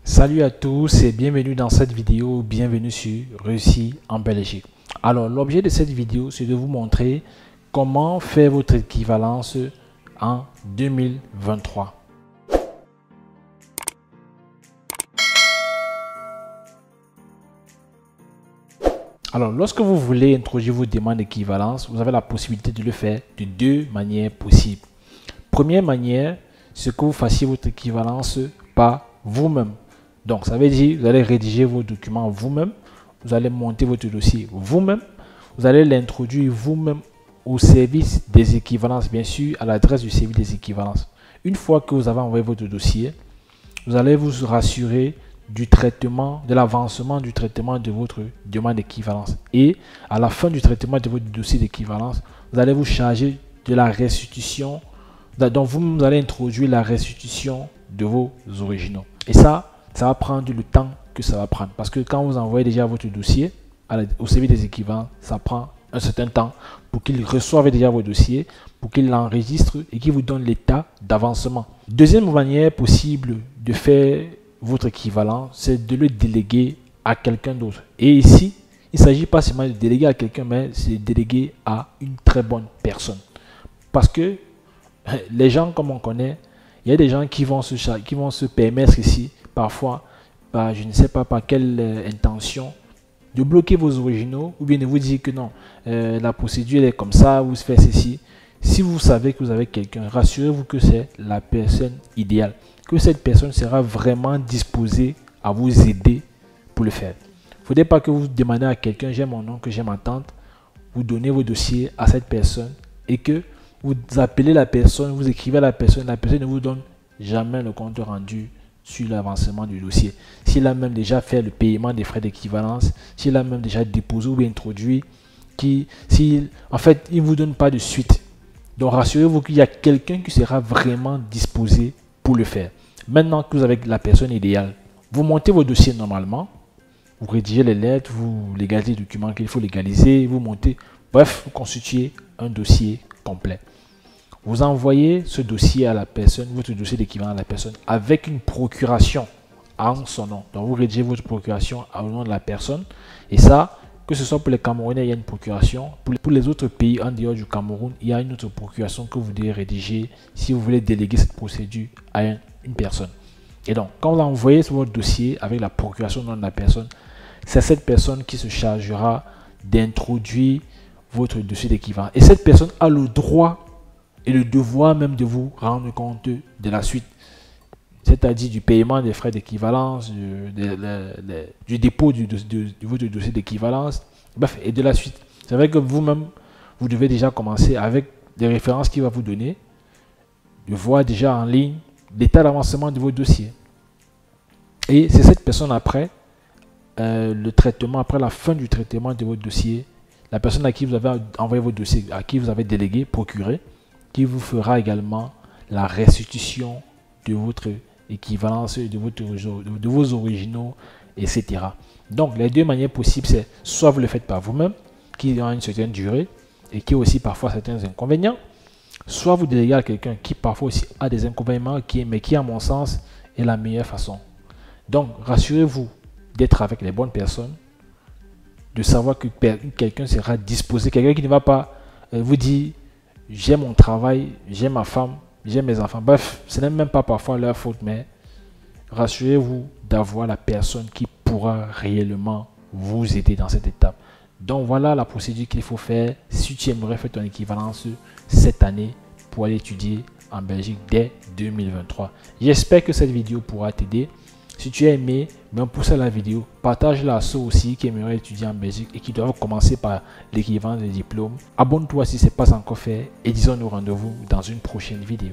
Salut à tous et bienvenue dans cette vidéo, bienvenue sur Réussi en Belgique. Alors l'objet de cette vidéo c'est de vous montrer comment faire votre équivalence en 2023. Alors lorsque vous voulez introduire vos demandes d'équivalence, vous avez la possibilité de le faire de deux manières possibles. Première manière, c'est que vous fassiez votre équivalence par vous-même. Donc, ça veut dire vous allez rédiger vos documents vous-même, vous allez monter votre dossier vous-même, vous allez l'introduire vous-même au service des équivalences, bien sûr, à l'adresse du service des équivalences. Une fois que vous avez envoyé votre dossier, vous allez vous rassurer du traitement, de l'avancement du traitement de votre demande d'équivalence. Et à la fin du traitement de votre dossier d'équivalence, vous allez vous charger de la restitution. Donc, vous allez introduire la restitution de vos originaux. Et ça va prendre le temps que ça va prendre. Parce que quand vous envoyez déjà votre dossier au service des équivalents, ça prend un certain temps pour qu'ils reçoivent déjà vos dossiers, pour qu'ils l'enregistrent et qu'ils vous donnent l'état d'avancement. Deuxième manière possible de faire votre équivalent, c'est de le déléguer à quelqu'un d'autre. Et ici, il ne s'agit pas seulement de déléguer à quelqu'un, mais c'est de déléguer à une très bonne personne. Parce que les gens, comme on connaît, il y a des gens qui vont se permettre ici, parfois, je ne sais pas par quelle intention, de bloquer vos originaux ou bien de vous dire que non, la procédure est comme ça, vous faites ceci. Si vous savez que vous avez quelqu'un, rassurez-vous que c'est la personne idéale, que cette personne sera vraiment disposée à vous aider pour le faire. Il ne faudrait pas que vous demandez à quelqu'un, j'ai mon oncle, j'ai ma tante, vous donnez vos dossiers à cette personne et que vous appelez la personne, vous écrivez à la personne ne vous donne jamais le compte rendu sur l'avancement du dossier. S'il a même déjà fait le paiement des frais d'équivalence, s'il a même déjà déposé ou introduit, en fait, il ne vous donne pas de suite. Donc, rassurez-vous qu'il y a quelqu'un qui sera vraiment disposé pour le faire. Maintenant que vous avez la personne idéale, vous montez vos dossiers normalement, vous rédigez les lettres, vous légalisez les documents qu'il faut légaliser, vous montez, bref, vous constituez un dossier complet. Vous envoyez ce dossier à la personne, votre dossier d'équivalent à la personne avec une procuration en son nom. Donc, vous rédigez votre procuration au nom de la personne. Et ça, que ce soit pour les Camerounais, il y a une procuration. Pour les autres pays en dehors du Cameroun, il y a une autre procuration que vous devez rédiger si vous voulez déléguer cette procédure à une personne. Et donc, quand vous envoyez votre dossier avec la procuration au nom de la personne, c'est cette personne qui se chargera d'introduire votre dossier d'équivalent. Et cette personne a le droit et le devoir même de vous rendre compte de la suite, c'est-à-dire du paiement des frais d'équivalence, du dépôt de votre dossier d'équivalence, bref, et de la suite. C'est vrai que vous-même, vous devez déjà commencer avec des références qu'il va vous donner, de voir déjà en ligne l'état d'avancement de votre dossier. Et c'est cette personne après après la fin du traitement de votre dossier, la personne à qui vous avez envoyé votre dossier, à qui vous avez délégué, procuré, qui vous fera également la restitution de votre équivalence, de vos originaux, etc. Donc, les deux manières possibles, c'est soit vous le faites par vous-même, qui a une certaine durée et qui a aussi parfois certains inconvénients, soit vous déléguez à quelqu'un qui parfois aussi a des inconvénients, mais qui, à mon sens, est la meilleure façon. Donc, rassurez-vous d'être avec les bonnes personnes, de savoir que quelqu'un sera disposé, quelqu'un qui ne va pas vous dire j'ai mon travail, j'ai ma femme, j'ai mes enfants. Bref, ce n'est même pas parfois leur faute, mais rassurez-vous d'avoir la personne qui pourra réellement vous aider dans cette étape. Donc voilà la procédure qu'il faut faire si tu aimerais faire ton équivalence cette année pour aller étudier en Belgique dès 2023. J'espère que cette vidéo pourra t'aider. Si tu as aimé, pousse la vidéo, partage-la à ceux aussi qui aimeraient étudier en Belgique et qui doivent commencer par l'équivalent des diplômes. Abonne-toi si ce n'est pas encore fait et disons-nous rendez-vous dans une prochaine vidéo.